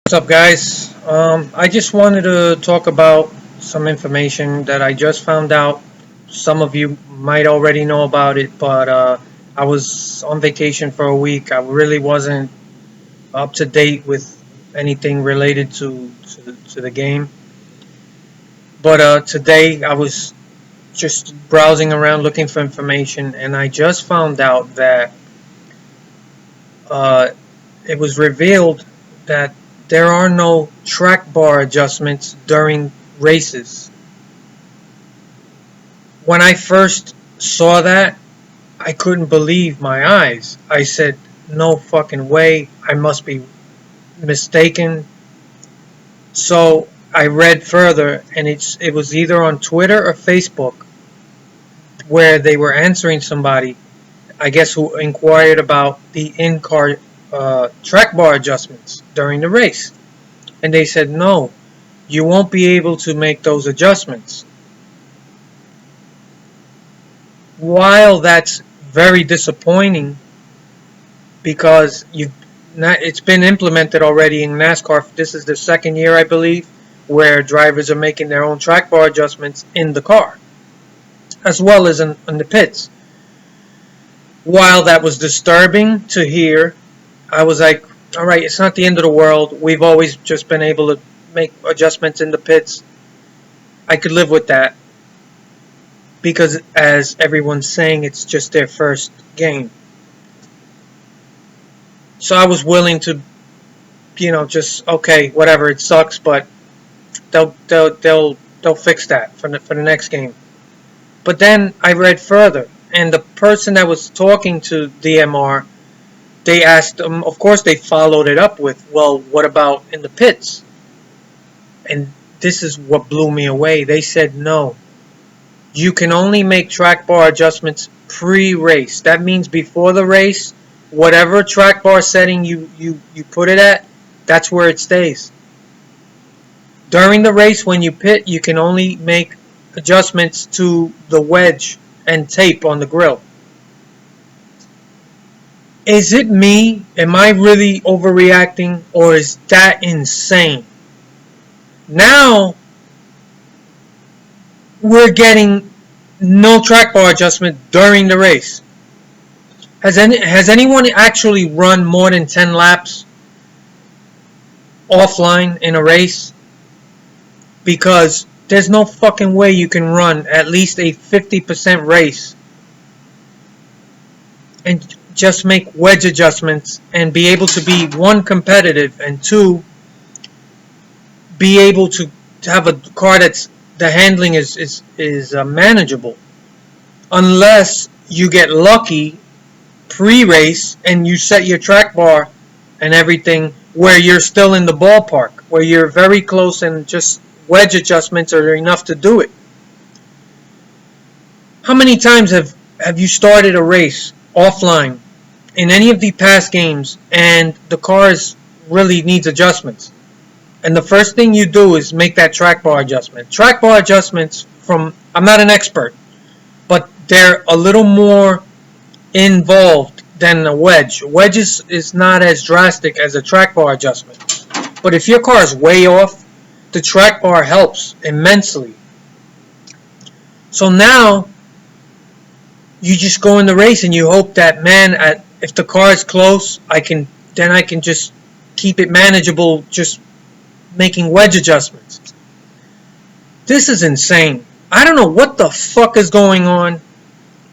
What's up, guys? I just wanted to talk about some information that I just found out. Some of you might already know about it, but I was on vacation for a week. I really wasn't up to date with anything related to the game. But today I was just browsing around looking for information, and I just found out that uh, it was revealed that there are no track bar adjustments during races. When I first saw that, I couldn't believe my eyes. I said, no fucking way, I must be mistaken. So I read further, and it was either on Twitter or Facebook where they were answering somebody, I guess, who inquired about the in-car track bar adjustments during the race. And they said, no, you won't be able to make those adjustments. While that's very disappointing because it's been implemented already in NASCAR. This is the second year, I believe, where drivers are making their own track bar adjustments in the car, as well as in the pits. While that was disturbing to hear, I was like, all right, it's not the end of the world. We've always just been able to make adjustments in the pits. I could live with that because, as everyone's saying, it's just their first game. So I was willing to, just okay, whatever. It sucks, but they'll fix that for the next game. But then I read further, and the person that was talking to DMR, they asked them. Of course, they followed it up with, well, what about in the pits? And this is what blew me away. They said no. You can only make track bar adjustments pre-race. That means before the race, whatever track bar setting you put it at, that's where it stays. During the race, when you pit, you can only make adjustments to the wedge and tape on the grill. Is it me? Am I really overreacting? Or is that insane? Now, we're getting no track bar adjustment during the race. Has anyone actually run more than 10 laps offline in a race? Because there's no fucking way you can run at least a 50% race and just make wedge adjustments and be able to be, one, competitive, and two, be able to have a car that's the handling is manageable, unless you get lucky pre-race and you set your track bar and everything where you're still in the ballpark, where you're very close and just wedge adjustments are enough to do it. How many times have you started a race offline in any of the past games and the car really needs adjustments? And the first thing you do is make that track bar adjustment. Track bar adjustments I'm not an expert, but they're a little more involved than a wedge. A wedge is not as drastic as a track bar adjustment. But if your car is way off, the track bar helps immensely. So now, you just go in the race and you hope that, man, if the car is close, I can just keep it manageable, just making wedge adjustments. This is insane. I don't know what the fuck is going on.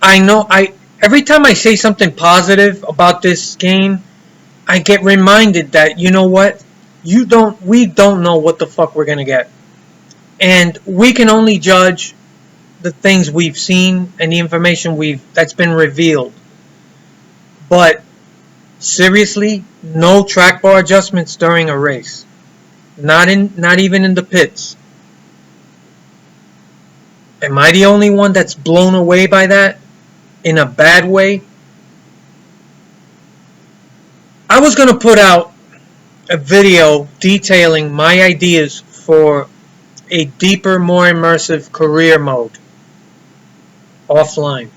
Every time I say something positive about this game, I get reminded that, you know what? We don't know what the fuck we're gonna get. And we can only judge the things we've seen and the information that's been revealed. But seriously, no track bar adjustments during a race. Not even in the pits. Am I the only one that's blown away by that? In a bad way? I was going to put out a video detailing my ideas for a deeper, more immersive career mode offline.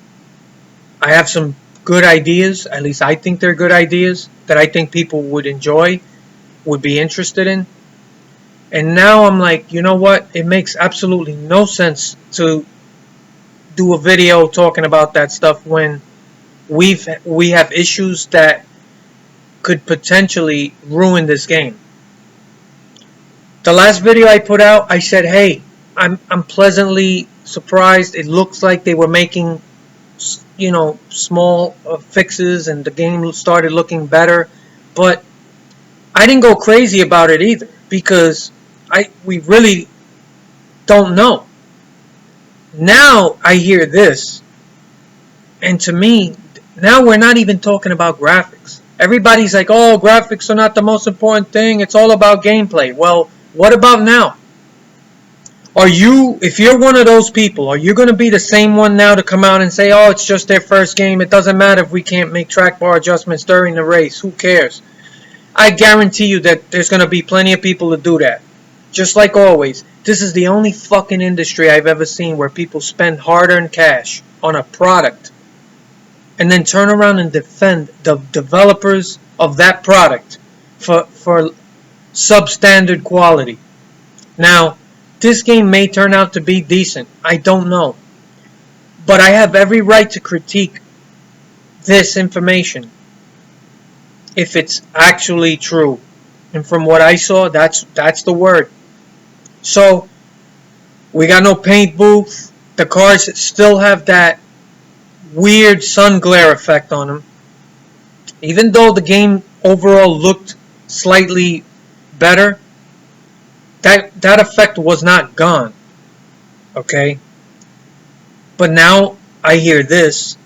I have some good ideas, at least I think they're good ideas, that I think people would enjoy. would be interested in. And now I'm like, you know what? It makes absolutely no sense to do a video talking about that stuff when we have issues that could potentially ruin this game. The last video I put out, I said, hey, I'm pleasantly surprised. It looks like they were making, small fixes, and the game started looking better. But I didn't go crazy about it either, because we really don't know. Now I hear this, and to me, now we're not even talking about graphics. Everybody's like, oh, graphics are not the most important thing. It's all about gameplay. Well, what about now? If you're one of those people, are you going to be the same one now to come out and say, oh, it's just their first game. It doesn't matter if we can't make track bar adjustments during the race. Who cares? I guarantee you that there's going to be plenty of people to do that. Just like always, this is the only fucking industry I've ever seen where people spend hard-earned cash on a product and then turn around and defend the developers of that product for substandard quality. Now, this game may turn out to be decent. I don't know. But I have every right to critique this information if it's actually true. And from what I saw, that's the word. So, we got no paint booth. The cars still have that weird sun glare effect on them. Even though the game overall looked slightly better, that effect was not gone. Okay? But now I hear this.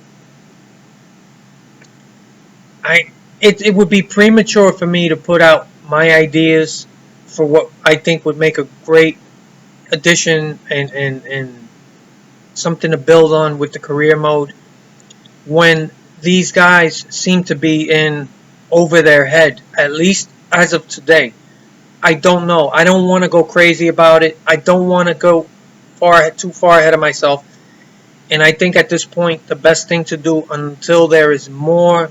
It would be premature for me to put out my ideas for what I think would make a great addition and something to build on with the career mode when these guys seem to be in over their head, at least as of today. I don't know. I don't want to go crazy about it. I don't want to go too far ahead of myself. And I think at this point, the best thing to do until there is more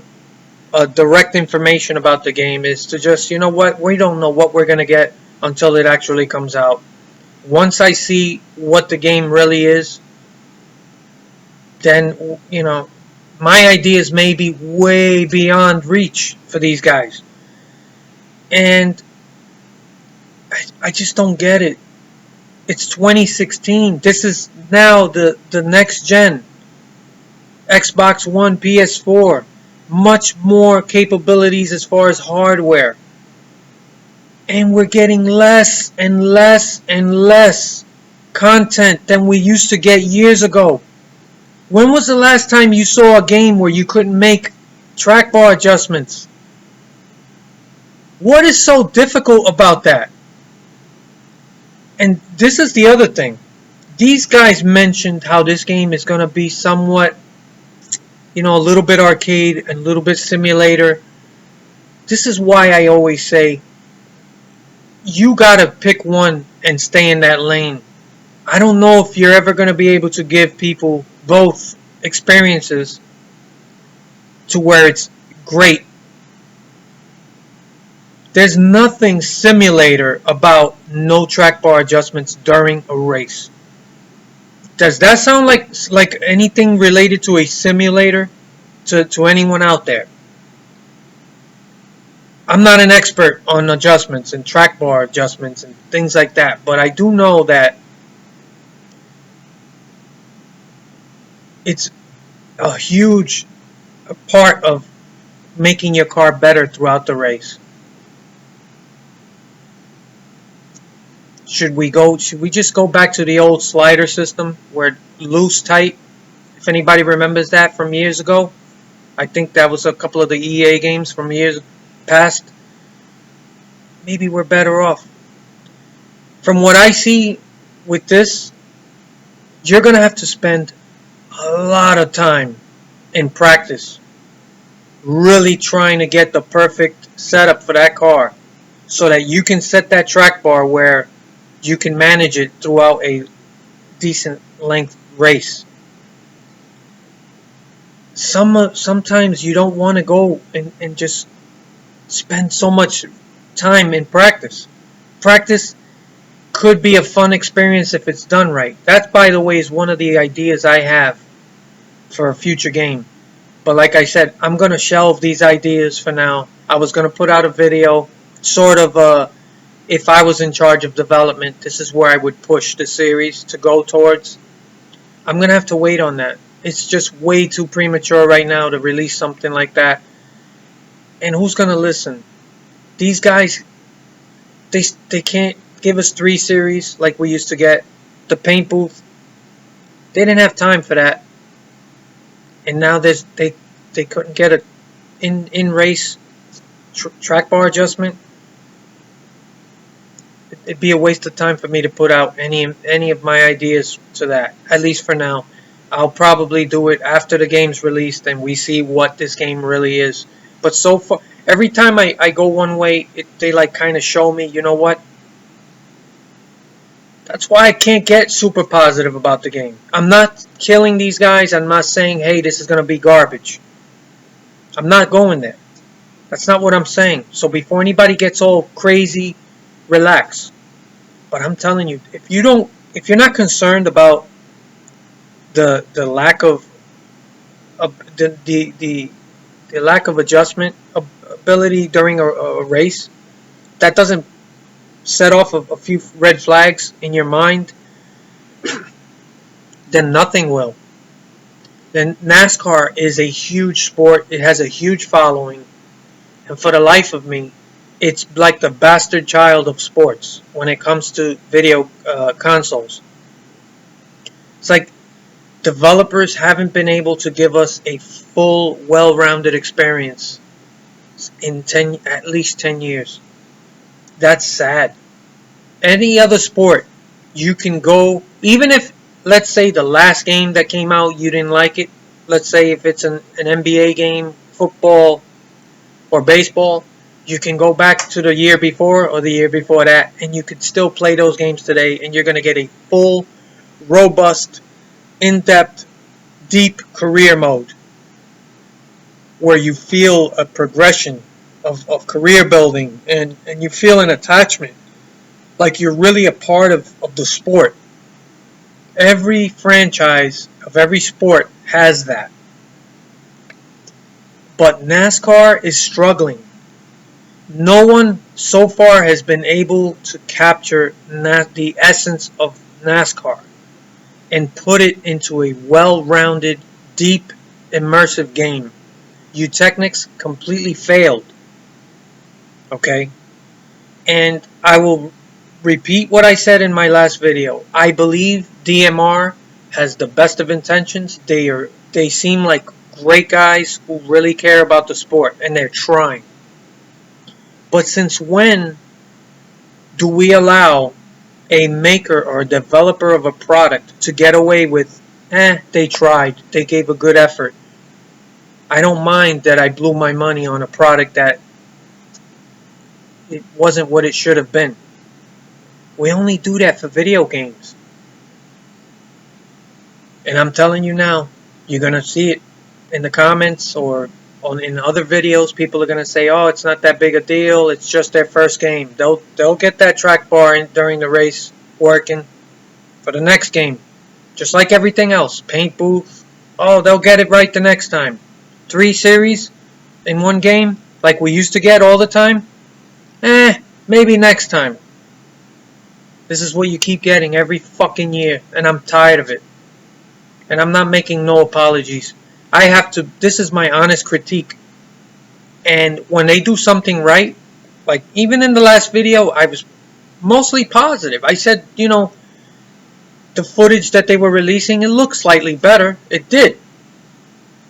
direct information about the game is to just, you know what, we don't know what we're going to get until it actually comes out. Once I see what the game really is, then, my ideas may be way beyond reach for these guys. And I just don't get it. It's 2016. This is now the next gen. Xbox One, PS4. Much more capabilities as far as hardware. And we're getting less and less and less content than we used to get years ago. When was the last time you saw a game where you couldn't make track bar adjustments? What is so difficult about that? And this is the other thing. These guys mentioned how this game is going to be somewhat, a little bit arcade and a little bit simulator. This is why I always say, you got to pick one and stay in that lane. I don't know if you're ever going to be able to give people both experiences to where it's great. There's nothing simulator about no track bar adjustments during a race. Does that sound like anything related to a simulator to anyone out there? I'm not an expert on adjustments and track bar adjustments and things like that, but I do know that it's a huge part of making your car better throughout the race. Should we just go back to the old slider system where loose, tight? If anybody remembers that from years ago, I think that was a couple of the EA games from years past. Maybe we're better off. From what I see with this, you're going to have to spend a lot of time in practice really trying to get the perfect setup for that car so that you can set that track bar where you can manage it throughout a decent length race. Sometimes you don't want to go and just spend so much time in practice. Practice could be a fun experience if it's done right. That, by the way, is one of the ideas I have for a future game. But like I said, I'm going to shelve these ideas for now. I was going to put out a video, sort of if I was in charge of development, this is where I would push the series to go towards. I'm going to have to wait on that. It's just way too premature right now to release something like that. And who's going to listen? These guys, they can't give us 3 series like we used to get. The paint booth, they didn't have time for that. And now they couldn't get a in race track bar adjustment. It'd be a waste of time for me to put out any of my ideas to that, at least for now. I'll probably do it after the game's released and we see what this game really is. But so far, every time I go one way, they like kind of show me, you know what? That's why I can't get super positive about the game. I'm not killing these guys. I'm not saying, hey, this is going to be garbage. I'm not going there. That's not what I'm saying. So before anybody gets all crazy, relax. But I'm telling you, if you're not concerned about the lack of the lack of adjustment ability during a race, that doesn't set off a few red flags in your mind, then nothing will. Then NASCAR is a huge sport. It has a huge following. And for the life of me, it's like the bastard child of sports when it comes to video consoles. It's like developers haven't been able to give us a full, well-rounded experience in at least 10 years. That's sad. Any other sport, you can go, even if, let's say, the last game that came out, you didn't like it. Let's say if it's an NBA game, football, or baseball, you can go back to the year before or the year before that, and you could still play those games today, and you're going to get a full, robust, in-depth, deep career mode where you feel a progression of career building and you feel an attachment, like you're really a part of the sport. Every franchise of every sport has that. But NASCAR is struggling. No one so far has been able to capture the essence of NASCAR and put it into a well-rounded, deep, immersive game. Technics completely failed. Okay? And I will repeat what I said in my last video. I believe DMR has the best of intentions. They seem like great guys who really care about the sport, and they're trying. But since when do we allow a maker or a developer of a product to get away with, they tried, they gave a good effort. I don't mind that I blew my money on a product that it wasn't what it should have been. We only do that for video games. And I'm telling you now, you're going to see it in the comments or in other videos. People are going to say, oh, it's not that big a deal. It's just their first game. They'll get that track bar in during the race working for the next game. Just like everything else. Paint booth. Oh, they'll get it right the next time. 3 series in one game like we used to get all the time. Maybe next time. This is what you keep getting every fucking year, and I'm tired of it. And I'm not making no apologies. This is my honest critique. And when they do something right, like even in the last video, I was mostly positive. I said, the footage that they were releasing, it looked slightly better. It did.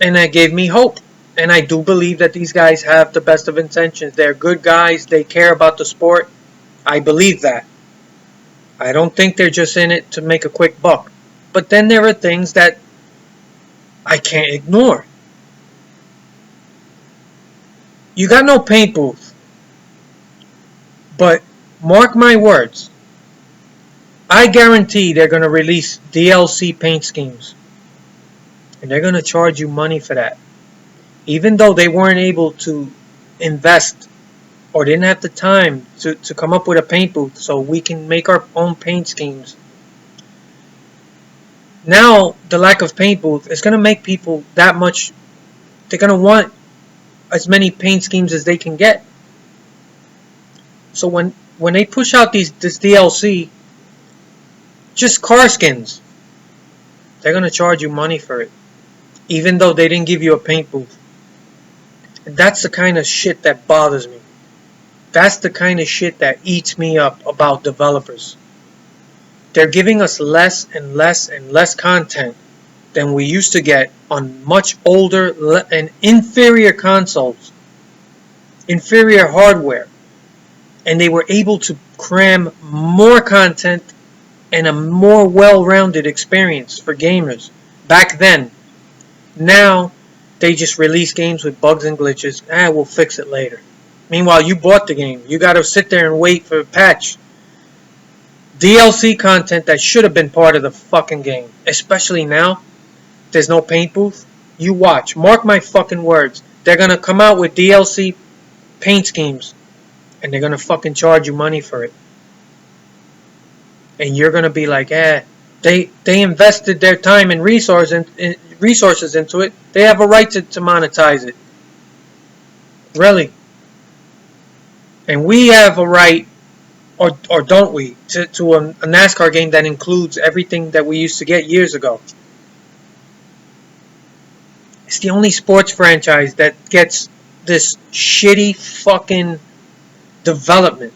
And that gave me hope. And I do believe that these guys have the best of intentions. They're good guys. They care about the sport. I believe that. I don't think they're just in it to make a quick buck. But then there are things that I can't ignore. You got no paint booth. But mark my words. I guarantee they're going to release DLC paint schemes. And they're going to charge you money for that. Even though they weren't able to invest or didn't have the time to come up with a paint booth so we can make our own paint schemes. Now, the lack of paint booth is going to make people that much, they're going to want as many paint schemes as they can get. So when they push out this DLC, just car skins, they're going to charge you money for it, even though they didn't give you a paint booth. And that's the kind of shit that bothers me. That's the kind of shit that eats me up about developers. They're giving us less and less and less content than we used to get on much older and inferior consoles, inferior hardware. And they were able to cram more content and a more well-rounded experience for gamers back then. Now, they just release games with bugs and glitches. We'll fix it later. Meanwhile, you bought the game. You got to sit there and wait for a patch. DLC content that should have been part of the fucking game. Especially now, there's no paint booth. You watch. Mark my fucking words. They're going to come out with DLC paint schemes. And they're going to fucking charge you money for it. And you're going to be like, they invested their time and resources into it. They have a right to monetize it. Really. And we have a right, or don't we, to a NASCAR game that includes everything that we used to get years ago. It's the only sports franchise that gets this shitty fucking development.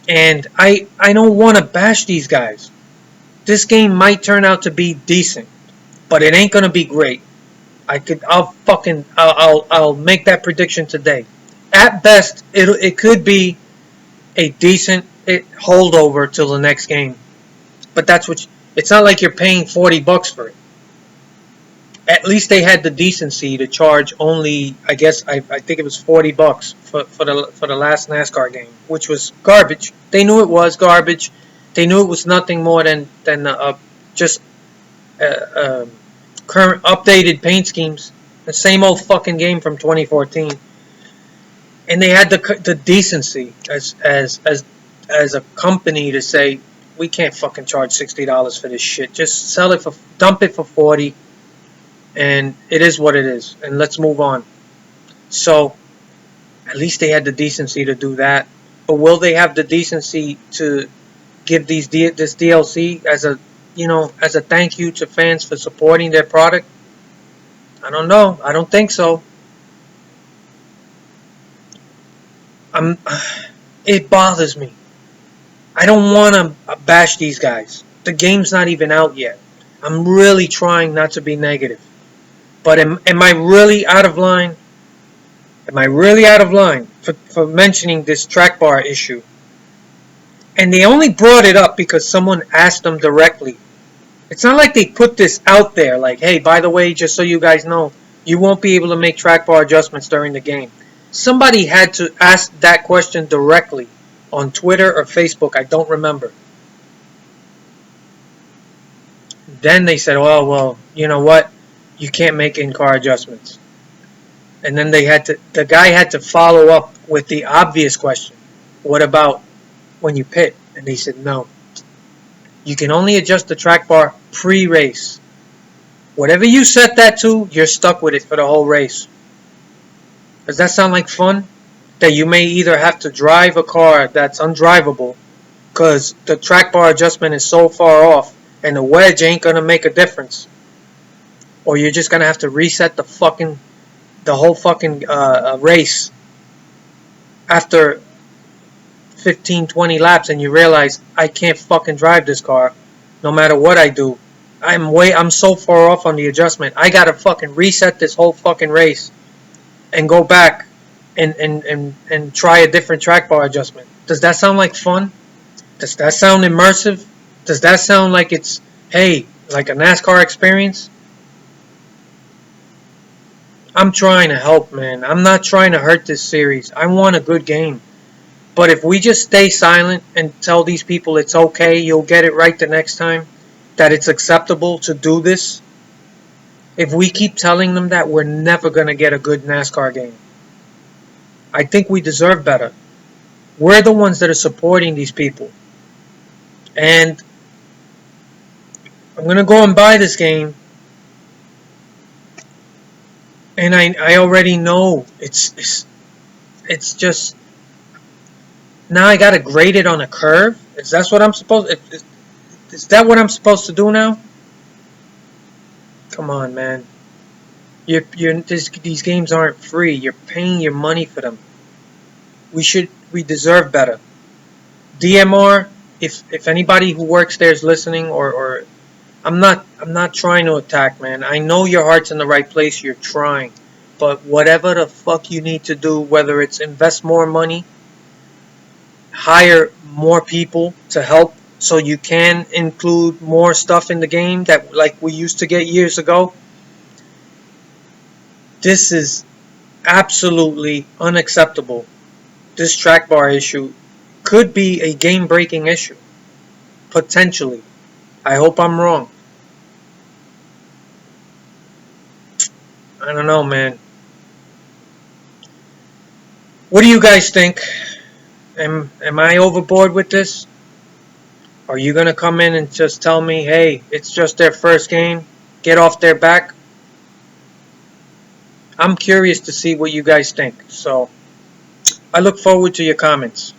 And I don't want to bash these guys. This game might turn out to be decent, but it ain't gonna be great. I'll make that prediction today. At best, it could be a decent holdover till the next game. But that's what it's not like you're paying $40 for it. At least they had the decency to charge only, I think it was $40 for the last NASCAR game, which was garbage. They knew it was garbage. They knew it was nothing more than just current updated paint schemes. The same old fucking game from 2014. And they had the decency as a company to say, we can't fucking charge $60 for this shit. Just dump it for $40. And it is what it is. And let's move on. So, at least they had the decency to do that. But will they have the decency to give this DLC as a thank you to fans for supporting their product? I don't know. I don't think so. It bothers me. I don't want to bash these guys. The game's not even out yet. I'm really trying not to be negative. But am I really out of line? Am I really out of line for mentioning this Trackbar issue? And they only brought it up because someone asked them directly. It's not like they put this out there like, hey, by the way, just so you guys know, you won't be able to make trackbar adjustments during the game. Somebody had to ask that question directly on Twitter or Facebook. I don't remember. Then they said, oh, well, you know what? You can't make in-car adjustments. And then the guy had to follow up with the obvious question. What about when you pit? And they said, no. You can only adjust the track bar pre-race. Whatever you set that to, you're stuck with it for the whole race. Does that sound like fun? That you may either have to drive a car that's undrivable because the track bar adjustment is so far off and the wedge ain't going to make a difference. Or you're just going to have to reset the whole fucking race after 15, 20 laps and you realize I can't fucking drive this car no matter what I do. I'm so far off on the adjustment. I got to fucking reset this whole fucking race and go back and try a different track bar adjustment. Does that sound like fun? Does that sound immersive? Does that sound like it's, hey, like a NASCAR experience? I'm trying to help, man. I'm not trying to hurt this series. I want a good game. But if we just stay silent and tell these people it's okay, you'll get it right the next time, that it's acceptable to do this, if we keep telling them that, we're never going to get a good NASCAR game. I think we deserve better. We're the ones that are supporting these people. And I'm going to go and buy this game. And I already know it's just, now I got to grade it on a curve. Is that what I'm supposed to do now? Come on, man. These games aren't free. You're paying your money for them. We deserve better. DMR, if anybody who works there is listening, or I'm not trying to attack, man. I know your heart's in the right place. You're trying, but whatever the fuck you need to do, whether it's invest more money, hire more people to help, so you can include more stuff in the game that like we used to get years ago. This is absolutely unacceptable. This track bar issue could be a game-breaking issue, potentially. I hope I'm wrong. I don't know, man. What do you guys think? Am I overboard with this? Are you gonna come in and just tell me, hey, it's just their first game, get off their back? I'm curious to see what you guys think. So I look forward to your comments.